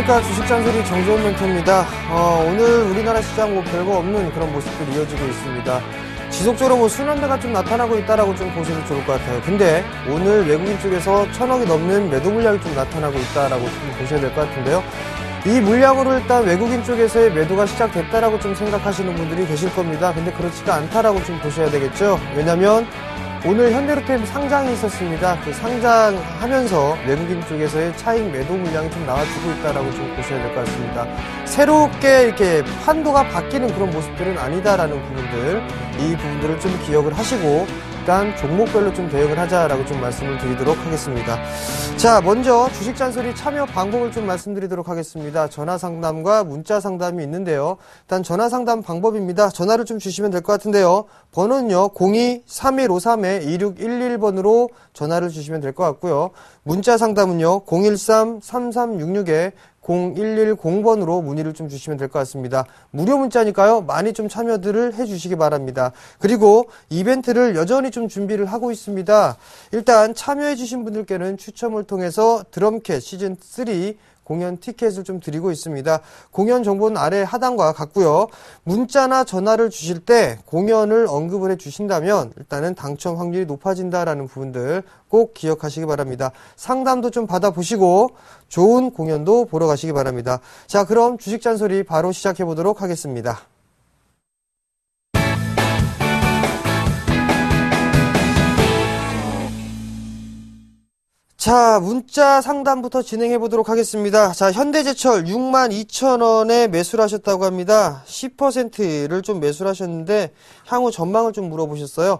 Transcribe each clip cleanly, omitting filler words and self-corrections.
안녕하십니까. 주식잔소리 정재훈 멘토입니다. 오늘 우리나라 시장 별거 없는 그런 모습들이 이어지고 있습니다. 지속적으로 순환매가 좀 나타나고 있다라고 좀 보셔도 좋을 것 같아요. 근데 오늘 외국인 쪽에서 1,000억이 넘는 매도 물량이 좀 나타나고 있다라고 좀 보셔야 될 것 같은데요. 이 물량으로 일단 외국인 쪽에서의 매도가 시작됐다라고 좀 생각하시는 분들이 계실 겁니다. 근데 그렇지가 않다라고 좀 보셔야 되겠죠. 왜냐면 오늘 현대로템 상장이 있었습니다. 그 상장하면서 외국인 쪽에서의 차익 매도 물량이 좀 나와주고 있다라고 좀 보셔야 될 것 같습니다. 새롭게 이렇게 판도가 바뀌는 그런 모습들은 아니다라는 부분들, 이 부분들을 좀 기억을 하시고 일단 종목별로 좀 대응을 하자라고 좀 말씀을 드리도록 하겠습니다. 자, 먼저 주식 잔소리 참여 방법을 좀 말씀드리도록 하겠습니다. 전화 상담과 문자 상담이 있는데요. 일단 전화 상담 방법입니다. 전화를 좀 주시면 될 것 같은데요. 번호는요, 02-3153-2611번으로 전화를 주시면 될 것 같고요. 문자 상담은요, 013-3366-0110번으로 문의를 좀 주시면 될 것 같습니다. 무료 문자니까요, 많이 좀 참여들을 해주시기 바랍니다. 그리고 이벤트를 여전히 좀 준비를 하고 있습니다. 일단 참여해주신 분들께는 추첨을 통해서 드럼캣 시즌3 공연 티켓을 좀 드리고 있습니다. 공연 정보는 아래 하단과 같고요. 문자나 전화를 주실 때 공연을 언급을 해주신다면 일단은 당첨 확률이 높아진다라는 부분들 꼭 기억하시기 바랍니다. 상담도 좀 받아보시고 좋은 공연도 보러 가시기 바랍니다. 자, 그럼 주식 잔소리 바로 시작해 보도록 하겠습니다. 자, 문자 상담부터 진행해 보도록 하겠습니다. 자, 현대제철 62,000원에 매수를 하셨다고 합니다. 10%를 좀 매수를 하셨는데 향후 전망을 좀 물어보셨어요.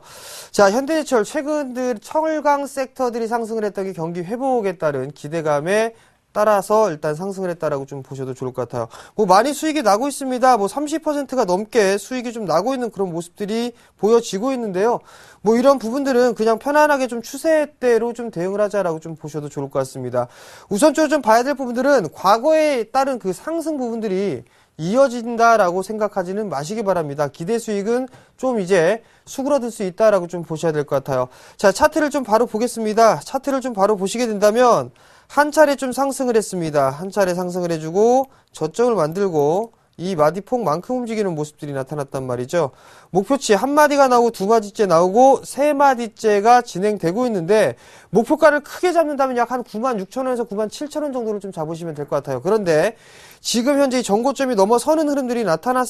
자, 현대제철 최근 철강 섹터들이 상승을 했던 게 경기 회복에 따른 기대감에 따라서 일단 상승을 했다라고 좀 보셔도 좋을 것 같아요. 뭐 많이 수익이 나고 있습니다. 뭐 30%가 넘게 수익이 좀 나고 있는 그런 모습들이 보여지고 있는데요. 뭐 이런 부분들은 그냥 편안하게 좀 추세대로 좀 대응을 하자라고 좀 보셔도 좋을 것 같습니다. 우선적으로 좀 봐야 될 부분들은 과거에 따른 그 상승 부분들이 이어진다라고 생각하지는 마시기 바랍니다. 기대 수익은 좀 이제 수그러들 수 있다라고 좀 보셔야 될 것 같아요. 자, 차트를 좀 바로 보겠습니다. 차트를 좀 바로 보시게 된다면 한 차례 좀 상승을 했습니다. 한 차례 상승을 해주고 저점을 만들고 이 마디폭만큼 움직이는 모습들이 나타났단 말이죠. 목표치 한 마디가 나오고 두 마디째 나오고 세 마디째가 진행되고 있는데 목표가를 크게 잡는다면 약 한 96,000원에서 97,000원 정도를 좀 잡으시면 될 것 같아요. 그런데 지금 현재 이 전고점이 넘어서는 흐름들이 나타날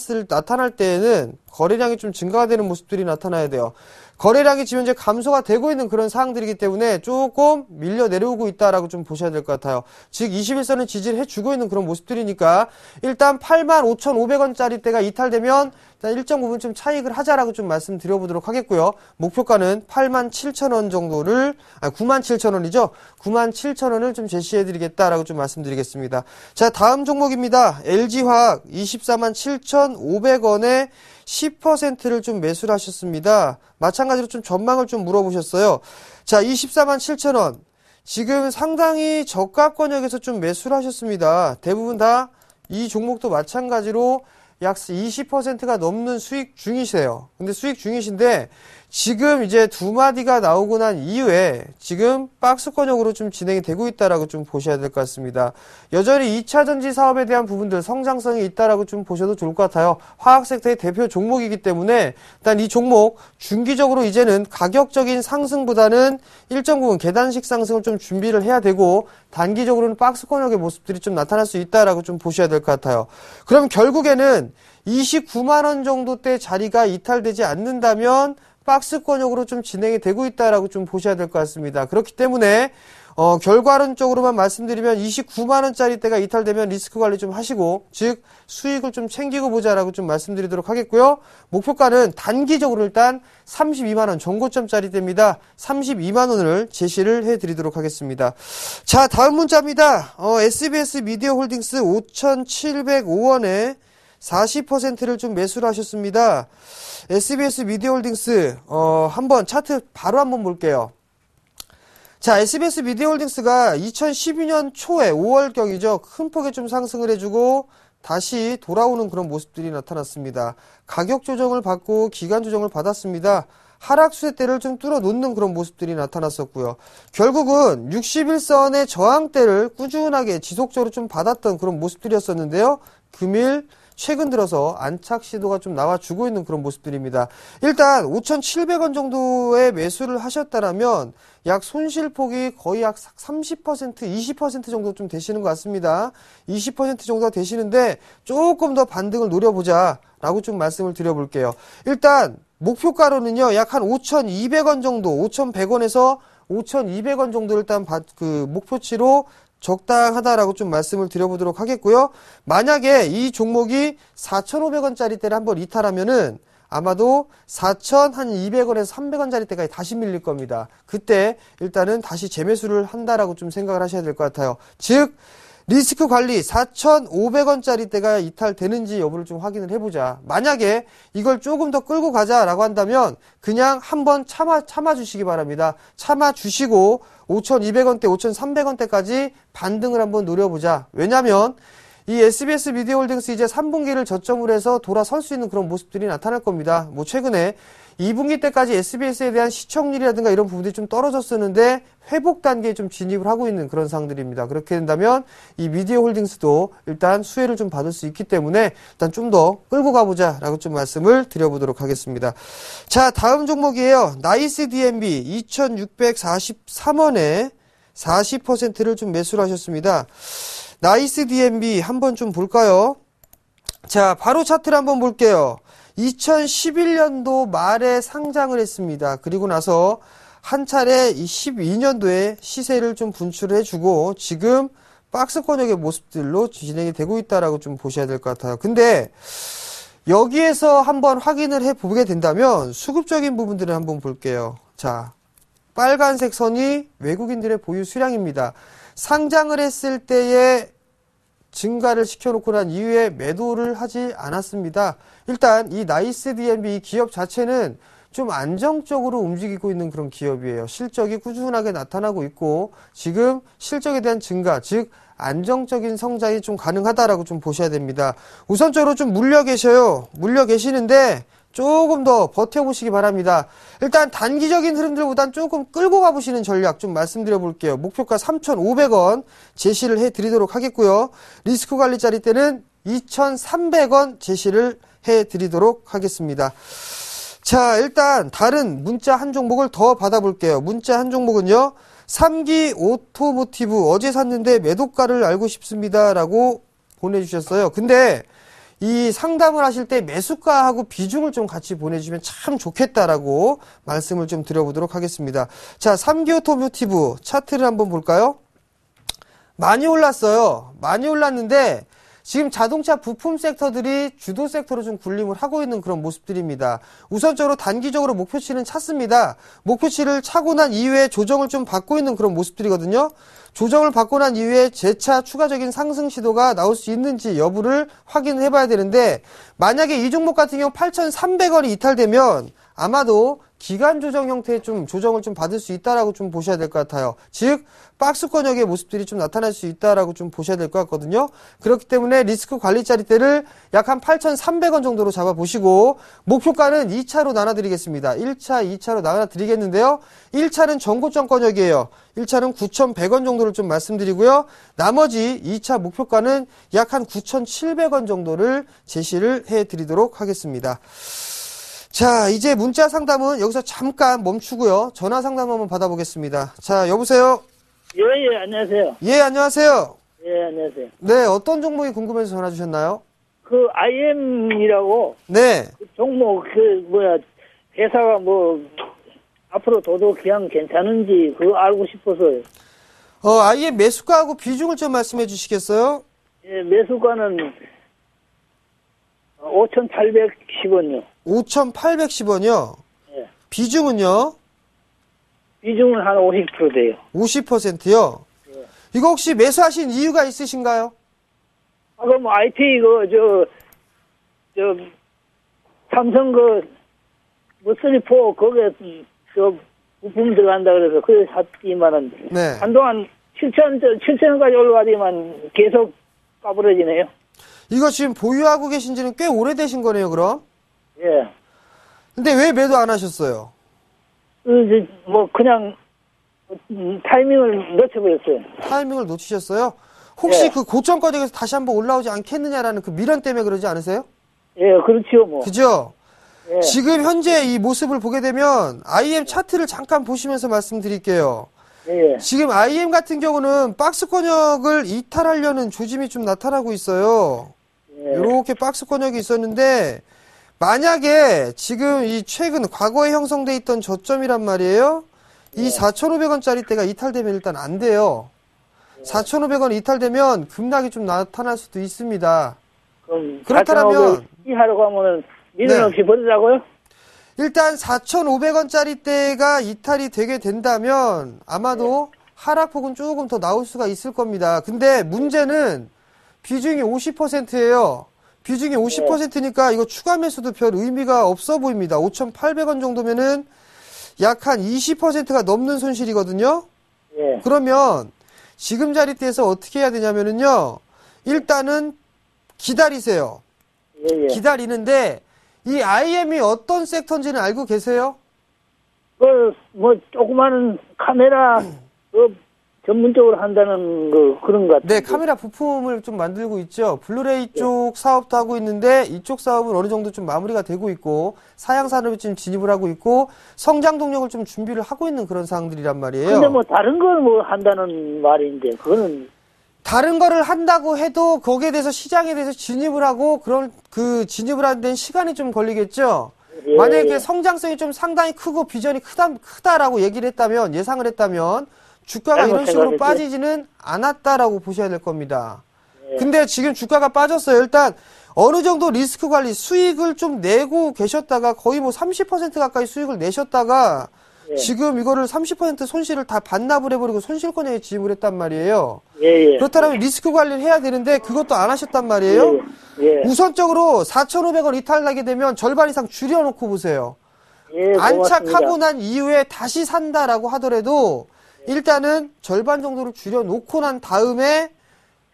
때에는 거래량이 좀 증가가 되는 모습들이 나타나야 돼요. 거래량이 지금 현재 감소가 되고 있는 그런 상황들이기 때문에 조금 밀려 내려오고 있다라고 좀 보셔야 될 것 같아요. 즉 21선을 지지를 해주고 있는 그런 모습들이니까 일단 85,500원짜리 대가 이탈되면 일단 일정 부분 좀 차익을 하자라고 좀 말씀드려보도록 하겠고요. 목표가는 87,000원 정도를 97,000원이죠. 97,000원을 좀 제시해드리겠다라고 좀 말씀드리겠습니다. 자, 다음 종목입니다. LG화학 247,500원에 10%를 좀 매수를 하셨습니다. 마찬가지로 좀 전망을 좀 물어보셨어요. 자, 247,000원. 지금 상당히 저가 권역에서 좀 매수를 하셨습니다. 대부분 다 이 종목도 마찬가지로 약 20%가 넘는 수익 중이세요. 근데 수익 중이신데 지금 이제 두 마디가 나오고 난 이후에 지금 박스 권역으로 좀 진행이 되고 있다라고 좀 보셔야 될 것 같습니다. 여전히 2차 전지 사업에 대한 부분들 성장성이 있다라고 좀 보셔도 좋을 것 같아요. 화학 섹터의 대표 종목이기 때문에 일단 이 종목 중기적으로 이제는 가격적인 상승보다는 일정 부분 계단식 상승을 좀 준비를 해야 되고 단기적으로는 박스 권역의 모습들이 좀 나타날 수 있다라고 좀 보셔야 될 것 같아요. 그럼 결국에는 29만원 정도대 자리가 이탈되지 않는다면 박스 권역으로 좀 진행이 되고 있다라고 좀 보셔야 될 것 같습니다. 그렇기 때문에 결과론적으로만 말씀드리면 29만원짜리 대가 이탈되면 리스크 관리 좀 하시고 즉 수익을 좀 챙기고 보자라고 좀 말씀드리도록 하겠고요. 목표가는 단기적으로 일단 32만원 전고점짜리 대입니다. 32만원을 제시를 해드리도록 하겠습니다. 자, 다음 문자입니다. SBS 미디어 홀딩스 5,705원에 40%를 좀 매수를 하셨습니다. SBS 미디어 홀딩스 한번 차트 바로 한번 볼게요. 자, SBS 미디어 홀딩스가 2012년 초에 5월경이죠. 큰 폭의 좀 상승을 해주고 다시 돌아오는 그런 모습들이 나타났습니다. 가격 조정을 받고 기간 조정을 받았습니다. 하락 수혜대를 좀 뚫어 놓는 그런 모습들이 나타났었고요. 결국은 61선의 저항대를 꾸준하게 지속적으로 좀 받았던 그런 모습들이었었는데요. 금일 최근 들어서 안착 시도가 좀 나와주고 있는 그런 모습들입니다. 일단 5,700원 정도의 매수를 하셨다라면 약 손실폭이 거의 약 30%, 20% 정도 좀 되시는 것 같습니다. 20% 정도가 되시는데 조금 더 반등을 노려보자 라고 좀 말씀을 드려볼게요. 일단 목표가로는요, 약 한 5,200원 정도, 5,100원에서 5,200원 정도 일단 그 목표치로 적당하다라고 좀 말씀을 드려보도록 하겠고요. 만약에 이 종목이 4,500원짜리대를 한번 이탈하면은 아마도 4,200원에서 300원짜리대까지 다시 밀릴 겁니다. 그때 일단은 다시 재매수를 한다라고 좀 생각을 하셔야 될 것 같아요. 즉 리스크 관리 4,500원짜리대가 이탈되는지 여부를 좀 확인을 해보자. 만약에 이걸 조금 더 끌고 가자라고 한다면 그냥 한번 참아주시기 바랍니다. 참아주시고 5,200원대, 5,300원대까지 반등을 한번 노려보자. 왜냐면 이 SBS 미디어홀딩스 이제 3분기를 저점으로 해서 돌아설 수 있는 그런 모습들이 나타날 겁니다. 뭐 최근에 2분기 때까지 SBS에 대한 시청률이라든가 이런 부분들이 좀 떨어졌었는데 회복 단계에 좀 진입을 하고 있는 그런 상황들입니다. 그렇게 된다면 이 미디어홀딩스도 일단 수혜를 좀 받을 수 있기 때문에 일단 좀 더 끌고 가보자라고 좀 말씀을 드려보도록 하겠습니다. 자, 다음 종목이에요. 나이스 DNB 2,643원에 40%를 좀 매수를 하셨습니다. 나이스 DNB 한번 좀 볼까요? 자, 바로 차트를 한번 볼게요. 2011년도 말에 상장을 했습니다. 그리고 나서 한 차례 이 12년도에 시세를 좀 분출을 해주고 지금 박스권역의 모습들로 진행이 되고 있다라고 좀 보셔야 될 것 같아요. 근데 여기에서 한번 확인을 해보게 된다면 수급적인 부분들을 한번 볼게요. 자, 빨간색 선이 외국인들의 보유 수량입니다. 상장을 했을 때의 증가를 시켜놓고 난 이후에 매도를 하지 않았습니다. 일단 이 나이스 DNB 기업 자체는 좀 안정적으로 움직이고 있는 그런 기업이에요. 실적이 꾸준하게 나타나고 있고 지금 실적에 대한 증가, 즉 안정적인 성장이 좀 가능하다라고 좀 보셔야 됩니다. 우선적으로 좀 물려 계셔요. 물려 계시는데 조금 더 버텨보시기 바랍니다. 일단 단기적인 흐름들보단 조금 끌고 가보시는 전략 좀 말씀드려 볼게요. 목표가 3,500원 제시를 해드리도록 하겠고요. 리스크 관리짜리 때는 2,300원 제시를 해드리도록 하겠습니다. 자, 일단 다른 문자 한 종목을 더 받아볼게요. 문자 한 종목은요. 3기 오토모티브 어제 샀는데 매도가를 알고 싶습니다 라고 보내주셨어요. 근데 이 상담을 하실 때 매수가하고 비중을 좀 같이 보내주시면 참 좋겠다라고 말씀을 좀 드려보도록 하겠습니다. 자, 3기 오토모티브 차트를 한번 볼까요? 많이 올랐어요. 많이 올랐는데 지금 자동차 부품 섹터들이 주도 섹터로 좀 군림을 하고 있는 그런 모습들입니다. 우선적으로 단기적으로 목표치는 찼습니다. 목표치를 차고 난 이후에 조정을 좀 받고 있는 그런 모습들이거든요. 조정을 받고 난 이후에 재차 추가적인 상승 시도가 나올 수 있는지 여부를 확인을 해봐야 되는데 만약에 이 종목 같은 경우 8,300원이 이탈되면 아마도 기간 조정 형태의 좀 조정을 좀 받을 수 있다라고 좀 보셔야 될 것 같아요. 즉 박스권역의 모습들이 좀 나타날 수 있다라고 좀 보셔야 될 것 같거든요. 그렇기 때문에 리스크 관리짜리 때를 약 한 8,300원 정도로 잡아보시고 목표가는 2차로 나눠드리겠습니다. 1차, 2차로 나눠드리겠는데요. 1차는 전고점권역이에요. 1차는 9,100원 정도를 좀 말씀드리고요. 나머지 2차 목표가는 약 한 9,700원 정도를 제시를 해드리도록 하겠습니다. 자, 이제 문자 상담은 여기서 잠깐 멈추고요. 전화 상담 한번 받아보겠습니다. 자, 여보세요? 예, 안녕하세요. 예, 안녕하세요. 예, 안녕하세요. 네, 어떤 종목이 궁금해서 전화 주셨나요? 그 IM이라고 네. 그 종목 회사가 뭐 앞으로 도도 그냥 괜찮은지 그거 알고 싶어서요. IM 매수가하고 비중을 좀 말씀해 주시겠어요? 예, 매수가는 5,810원요. 5,810원이요? 예. 비중은요? 비중은 한 50% 돼요. 50%요? 예. 이거 혹시 매수하신 이유가 있으신가요? 그럼 IT 삼성 뭐 3,4 거기에 부품 들어간다 그래서 그래 샀지만은 네. 한동안 7,000원까지 올라가더니만 계속 까부러지네요. 이거 지금 보유하고 계신 지는 꽤 오래되신 거네요, 그럼? 예. 근데 왜 매도 안 하셨어요? 그냥, 타이밍을 놓쳐버렸어요. 타이밍을 놓치셨어요? 혹시 예. 그 고점권역에서 다시 한번 올라오지 않겠느냐라는 그 미련 때문에 그러지 않으세요? 예, 그렇지요, 뭐. 그죠? 예. 지금 현재 이 모습을 보게 되면 IM 차트를 잠깐 보시면서 말씀드릴게요. 예, 지금 IM 같은 경우는 박스권역을 이탈하려는 조짐이 좀 나타나고 있어요. 예. 이렇게 박스권역이 있었는데 만약에 지금 이 최근 과거에 형성돼 있던 저점이란 말이에요. 이 4,500원짜리 때가 이탈되면 일단 안 돼요. 4,500원 이탈되면 급락이 좀 나타날 수도 있습니다. 그럼, 그렇다면 이하라고 하면은, 미련 네. 없이 버리라고요? 일단 4,500원짜리 때가 이탈이 되게 된다면 아마도 하락폭은 조금 더 나올 수가 있을 겁니다. 근데 문제는 비중이 50%예요. 비중이 50%니까 이거 추가 매수도 별 의미가 없어 보입니다. 5,800원 정도면은 약 한 20%가 넘는 손실이거든요. 예, 그러면 지금 자리대에서 어떻게 해야 되냐면은요. 일단은 기다리세요. 예, 예. 기다리는데 이 IM이 어떤 섹터인지는 알고 계세요? 조그마한 카메라, 전문적으로 한다는 그런 것 같아요. 네, 카메라 부품을 좀 만들고 있죠. 블루레이 쪽 사업도 하고 있는데 이쪽 사업은 어느 정도 좀 마무리가 되고 있고 사양 산업에 좀 진입을 하고 있고 성장 동력을 좀 준비를 하고 있는 그런 사항들이란 말이에요. 근데 다른 걸 한다는 말인데, 그거는, 다른 거를 한다고 해도 거기에 대해서 시장에 대해서 진입을 하고 그런 그 진입을 하는 데는 시간이 좀 걸리겠죠. 예, 만약에 예. 그 성장성이 좀 상당히 크고 비전이 크다라고 얘기를 했다면 예상을 했다면 주가가 잘못 이런 식으로 생각했지. 빠지지는 않았다라고 보셔야 될 겁니다. 예. 근데 지금 주가가 빠졌어요. 일단 어느 정도 리스크 관리 수익을 좀 내고 계셨다가 거의 30% 가까이 수익을 내셨다가 예. 지금 이거를 30% 손실을 다 반납을 해버리고 손실권역에 진입을 했단 말이에요. 예, 예. 그렇다면 리스크 관리를 해야 되는데 그것도 안 하셨단 말이에요. 예, 예. 우선적으로 4,500원 이탈나게 되면 절반 이상 줄여놓고 보세요. 예, 안착하고 고맙습니다. 난 이후에 다시 산다라고 하더라도 일단은 절반 정도를 줄여놓고 난 다음에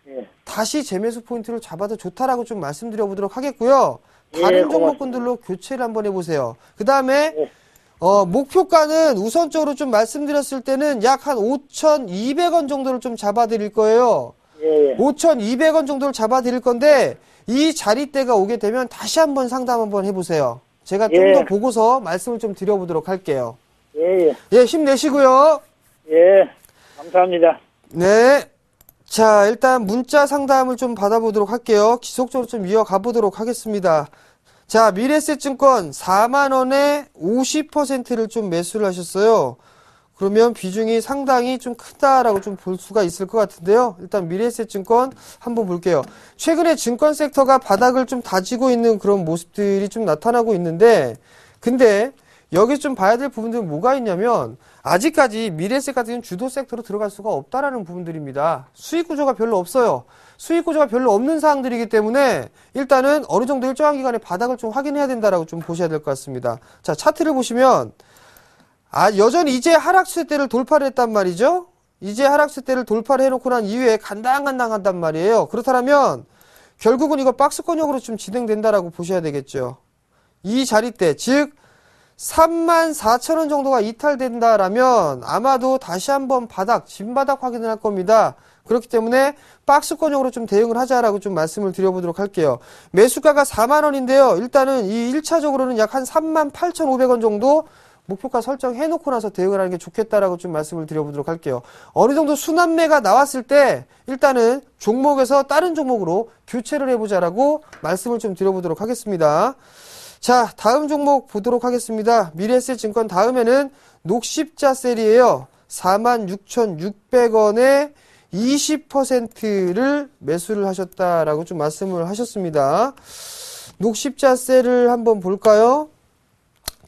예. 다시 재매수 포인트를 잡아도 좋다라고 좀 말씀드려 보도록 하겠고요. 예, 다른 고맙습니다. 종목군들로 교체를 한번 해보세요. 그 다음에 예. 목표가는 우선적으로 좀 말씀드렸을 때는 약 한 5,200원 정도를 좀 잡아드릴 거예요. 예, 예. 5,200원 정도를 잡아드릴 건데 이 자리대가 오게 되면 다시 한번 상담 한번 해보세요. 제가 좀 예. 더 보고서 말씀을 좀 드려보도록 할게요. 예, 예. 예, 힘내시고요. 예. 감사합니다. 네. 자, 일단 문자 상담을 좀 받아보도록 할게요. 지속적으로 좀 이어가 보도록 하겠습니다. 자, 미래에셋증권 4만원에 50%를 좀 매수를 하셨어요. 그러면 비중이 상당히 좀 크다라고 좀 볼 수가 있을 것 같은데요. 일단 미래에셋증권 한번 볼게요. 최근에 증권 섹터가 바닥을 좀 다지고 있는 그런 모습들이 좀 나타나고 있는데, 근데 여기서 좀 봐야 될 부분들은 뭐가 있냐면 아직까지 미래에셋 같은 경우는 주도 섹터로 들어갈 수가 없다라는 부분들입니다. 수익 구조가 별로 없어요. 수익 구조가 별로 없는 사항들이기 때문에 일단은 어느 정도 일정한 기간에 바닥을 좀 확인해야 된다라고 좀 보셔야 될 것 같습니다. 자, 차트를 보시면 여전히 이제 하락세대를 돌파를 했단 말이죠. 이제 하락세대를 돌파를 해놓고 난 이후에 간당간당 한단 말이에요. 그렇다면 결국은 이거 박스권역으로 좀 진행된다라고 보셔야 되겠죠. 이 자리대, 즉 34,000원 정도가 이탈된다라면 아마도 다시 한번 진바닥 확인을 할 겁니다. 그렇기 때문에 박스권역으로 좀 대응을 하자라고 좀 말씀을 드려보도록 할게요. 매수가가 4만원인데요. 일단은 이 1차적으로는 약 한 38,500원 정도 목표가 설정해놓고 나서 대응을 하는 게 좋겠다라고 좀 말씀을 드려보도록 할게요. 어느 정도 순환매가 나왔을 때 일단은 종목에서 다른 종목으로 교체를 해보자라고 말씀을 좀 드려보도록 하겠습니다. 자, 다음 종목 보도록 하겠습니다. 미래에셋증권 다음에는 녹십자셀이에요. 46,600원에 20%를 매수를 하셨다라고 좀 말씀을 하셨습니다. 녹십자셀을 한번 볼까요?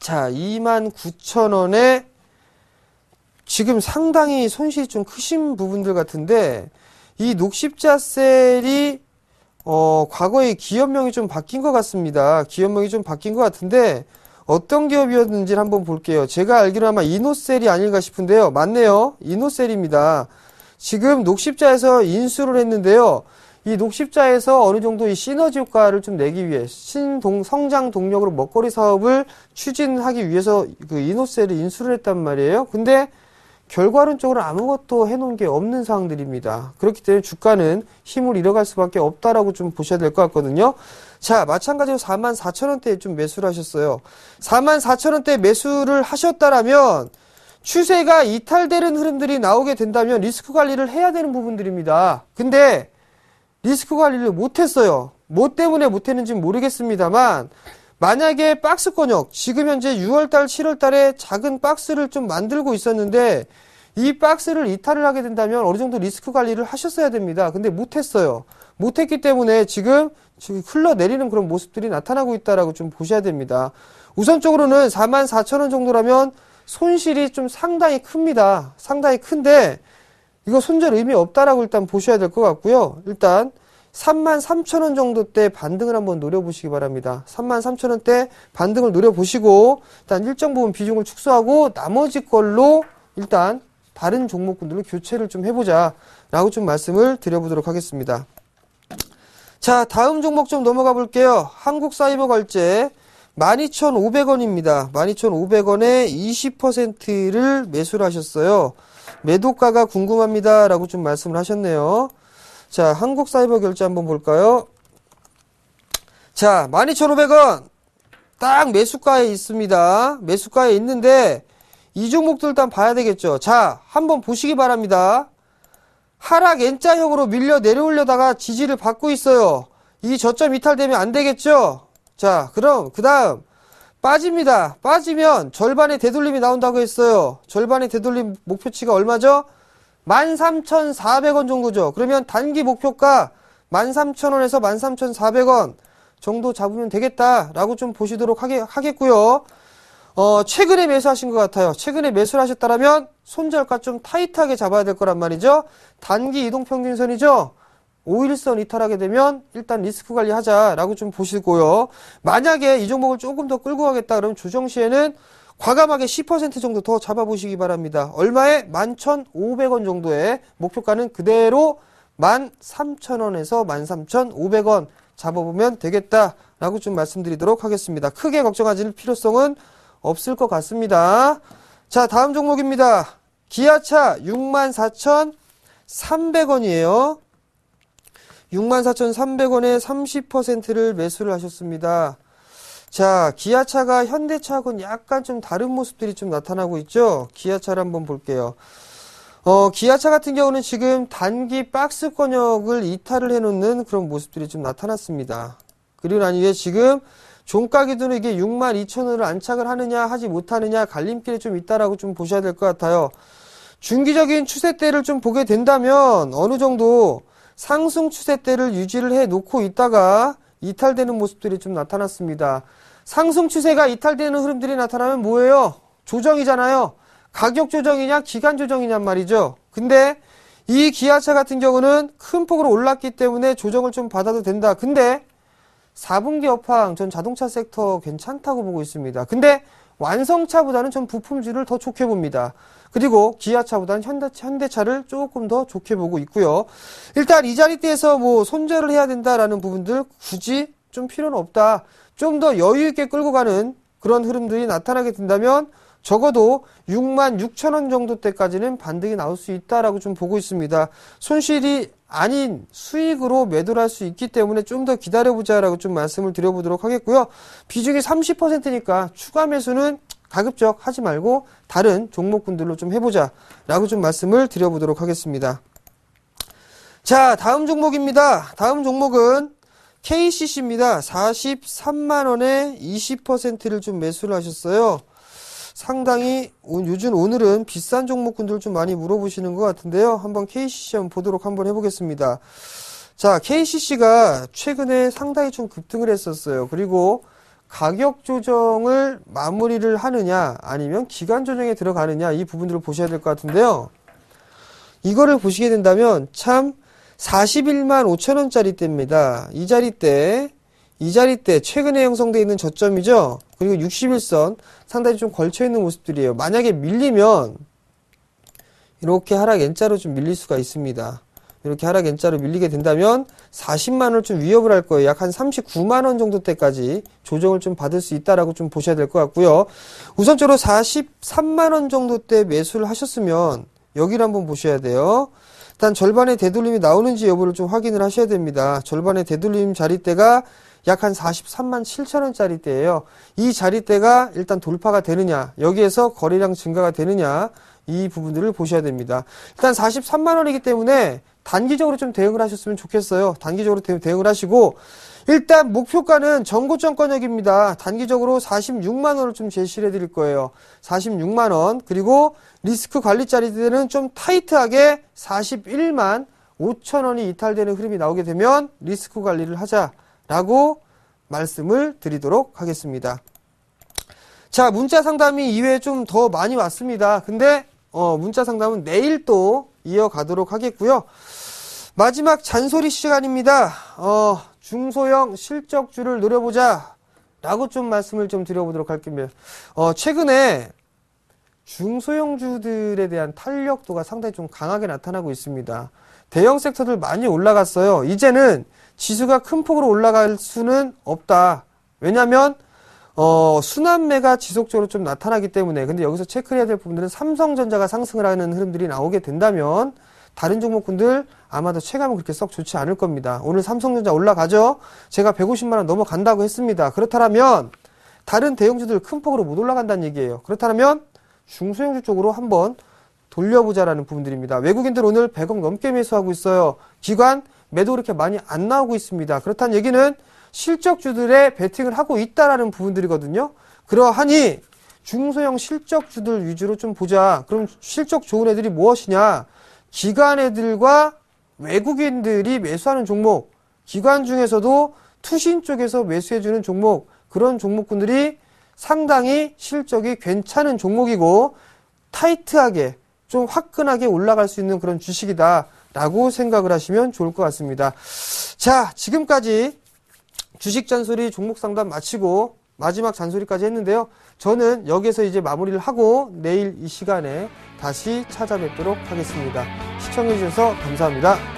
자, 29,000원에 지금 상당히 손실이 좀 크신 부분들 같은데 이 녹십자셀이 과거에 기업명이 좀 바뀐 것 같습니다. 기업명이 좀 바뀐 것 같은데 어떤 기업이었는지를 한번 볼게요. 제가 알기로 아마 이노셀이 아닐까 싶은데요. 맞네요. 이노셀입니다. 지금 녹십자에서 인수를 했는데요. 이 녹십자에서 어느 정도 이 시너지 효과를 좀 내기 위해 성장 동력으로 먹거리 사업을 추진하기 위해서 그 이노셀을 인수를 했단 말이에요. 근데 결과론적으로 아무것도 해놓은 게 없는 상황들입니다. 그렇기 때문에 주가는 힘을 잃어갈 수밖에 없다라고 좀 보셔야 될 것 같거든요. 자, 마찬가지로 44,000원대에 좀 매수를 하셨어요. 44,000원대 매수를 하셨다라면 추세가 이탈되는 흐름들이 나오게 된다면 리스크 관리를 해야 되는 부분들입니다. 근데 리스크 관리를 못했어요. 뭐 때문에 못했는지는 모르겠습니다만 만약에 박스권역, 지금 현재 6월달, 7월달에 작은 박스를 좀 만들고 있었는데 이 박스를 이탈을 하게 된다면 어느 정도 리스크 관리를 하셨어야 됩니다. 근데 못했어요. 못했기 때문에 지금 흘러내리는 그런 모습들이 나타나고 있다라고 좀 보셔야 됩니다. 우선적으로는 44,000원 정도라면 손실이 좀 상당히 큽니다. 상당히 큰데 이거 손절 의미 없다라고 일단 보셔야 될 것 같고요. 일단 33,000원 정도 때 반등을 한번 노려보시기 바랍니다. 33,000원대 반등을 노려보시고 일단 일정 부분 비중을 축소하고 나머지 걸로 일단 다른 종목군들로 교체를 좀 해보자 라고 좀 말씀을 드려보도록 하겠습니다. 자, 다음 종목 좀 넘어가 볼게요. 한국사이버걸재 12,500원입니다. 12,500원에 20%를 매수를 하셨어요. 매도가가 궁금합니다 라고 좀 말씀을 하셨네요. 자, 한국사이버결제 한번 볼까요? 자, 12,500원 딱 매수가에 있습니다. 매수가에 있는데 이 종목들 일단 봐야 되겠죠. 자, 한번 보시기 바랍니다. 하락 N자형으로 밀려 내려오려다가 지지를 받고 있어요. 이 저점 이탈되면 안 되겠죠? 자, 그럼 그 다음 빠집니다. 빠지면 절반의 되돌림이 나온다고 했어요. 절반의 되돌림 목표치가 얼마죠? 13,400원 정도죠. 그러면 단기 목표가 13,000원에서 13,400원 정도 잡으면 되겠다라고 좀 보시도록 하겠고요. 최근에 매수하신 것 같아요. 최근에 매수를 하셨다면 손절가 좀 타이트하게 잡아야 될 거란 말이죠. 단기 이동평균선이죠. 5일선 이탈하게 되면 일단 리스크 관리하자라고 좀 보시고요. 만약에 이 종목을 조금 더 끌고 가겠다 그러면 조정 시에는 과감하게 10% 정도 더 잡아보시기 바랍니다. 얼마에? 11,500원 정도의 목표가는 그대로 13,000원에서 13,500원 잡아보면 되겠다라고 좀 말씀드리도록 하겠습니다. 크게 걱정하실 필요성은 없을 것 같습니다. 자, 다음 종목입니다. 기아차 64,300원이에요. 64,300원에 30%를 매수를 하셨습니다. 자, 기아차가 현대차하고는 약간 좀 다른 모습들이 좀 나타나고 있죠. 기아차를 한번 볼게요. 기아차 같은 경우는 지금 단기 박스권역을 이탈을 해놓는 그런 모습들이 좀 나타났습니다. 그리고 난 이후에 지금 종가 기준으로 이게 62,000원을 안착을 하느냐 하지 못하느냐 갈림길에 좀 있다라고 좀 보셔야 될 것 같아요. 중기적인 추세대를 좀 보게 된다면 어느 정도 상승 추세대를 유지를 해 놓고 있다가 이탈되는 모습들이 좀 나타났습니다. 상승 추세가 이탈되는 흐름들이 나타나면 뭐예요? 조정이잖아요. 가격 조정이냐 기간 조정이냔 말이죠. 근데 이 기아차 같은 경우는 큰 폭으로 올랐기 때문에 조정을 좀 받아도 된다. 근데 4분기 업황 전 자동차 섹터 괜찮다고 보고 있습니다. 근데 완성차보다는 전 부품주를 더 좋게 봅니다. 그리고 기아차보다는 현대차를 조금 더 좋게 보고 있고요. 일단 이 자리대에서 뭐 손절을 해야 된다라는 부분들 굳이 좀 필요는 없다. 좀 더 여유 있게 끌고 가는 그런 흐름들이 나타나게 된다면 적어도 66,000원 정도 때까지는 반등이 나올 수 있다라고 좀 보고 있습니다. 손실이 아닌 수익으로 매도를 할 수 있기 때문에 좀 더 기다려보자라고 좀 말씀을 드려보도록 하겠고요. 비중이 30%니까 추가 매수는 가급적 하지 말고 다른 종목군들로 좀 해보자라고 좀 말씀을 드려보도록 하겠습니다. 자, 다음 종목입니다. 다음 종목은 KCC입니다. 43만원에 20%를 좀 매수를 하셨어요. 상당히 오늘은 비싼 종목군들 좀 많이 물어보시는 것 같은데요. 한번 KCC 한번 보도록 한번 해보겠습니다. 자, KCC가 최근에 상당히 좀 급등을 했었어요. 그리고 가격 조정을 마무리를 하느냐 아니면 기간 조정에 들어가느냐 이 부분들을 보셔야 될 것 같은데요. 이거를 보시게 된다면 참 41만 5천원짜리 대입니다. 이 자리대 최근에 형성되어 있는 저점이죠. 그리고 61선 상당히 좀 걸쳐있는 모습들이에요. 만약에 밀리면 이렇게 하락 N자로 좀 밀릴 수가 있습니다. 이렇게 하락 N자로 밀리게 된다면 40만 원을 좀 위협을 할 거예요. 약 한 39만 원 정도 때까지 조정을 좀 받을 수 있다라고 좀 보셔야 될 것 같고요. 우선적으로 43만 원 정도 때 매수를 하셨으면 여기를 한번 보셔야 돼요. 일단 절반의 되돌림이 나오는지 여부를 좀 확인을 하셔야 됩니다. 절반의 되돌림 자리대가 약 한 43만 7천 원짜리대예요. 이 자리대가 일단 돌파가 되느냐, 여기에서 거래량 증가가 되느냐, 이 부분들을 보셔야 됩니다. 일단 43만 원이기 때문에 단기적으로 좀 대응을 하셨으면 좋겠어요. 단기적으로 대응을 하시고, 일단 목표가는 정고점권역입니다. 단기적으로 46만 원을 좀 제시를 해드릴 거예요. 46만 원. 그리고 리스크 관리 자리대는 좀 타이트하게 41만 5천 원이 이탈되는 흐름이 나오게 되면 리스크 관리를 하자라고 말씀을 드리도록 하겠습니다. 자, 문자 상담이 이외에 좀 더 많이 왔습니다. 근데 문자 상담은 내일 또 이어가도록 하겠고요. 마지막 잔소리 시간입니다. 중소형 실적주를 노려보자 라고 좀 말씀을 좀 드려보도록 할게요. 최근에 중소형주들에 대한 탄력도가 상당히 좀 강하게 나타나고 있습니다. 대형 섹터들 많이 올라갔어요. 이제는 지수가 큰 폭으로 올라갈 수는 없다. 왜냐하면 순환매가 지속적으로 좀 나타나기 때문에. 근데 여기서 체크해야 될 부분들은 삼성전자가 상승을 하는 흐름들이 나오게 된다면 다른 종목군들 아마도 체감은 그렇게 썩 좋지 않을 겁니다. 오늘 삼성전자 올라가죠. 제가 150만 원 넘어간다고 했습니다. 그렇다면 다른 대형주들 큰 폭으로 못 올라간다는 얘기예요. 그렇다면 중소형주 쪽으로 한번 돌려보자라는 부분들입니다. 외국인들 오늘 100억 넘게 매수하고 있어요. 기관 매도 그렇게 많이 안 나오고 있습니다. 그렇다는 얘기는 실적주들에 베팅을 하고 있다라는 부분들이거든요. 그러하니 중소형 실적주들 위주로 좀 보자. 그럼 실적 좋은 애들이 무엇이냐? 기관 애들과 외국인들이 매수하는 종목, 기관 중에서도 투신 쪽에서 매수해주는 종목, 그런 종목군들이 상당히 실적이 괜찮은 종목이고 타이트하게 좀 화끈하게 올라갈 수 있는 그런 주식이다 라고 생각을 하시면 좋을 것 같습니다. 자, 지금까지 주식 잔소리 종목 상담 마치고 마지막 잔소리까지 했는데요. 저는 여기서 이제 마무리를 하고 내일 이 시간에 다시 찾아뵙도록 하겠습니다. 시청해주셔서 감사합니다.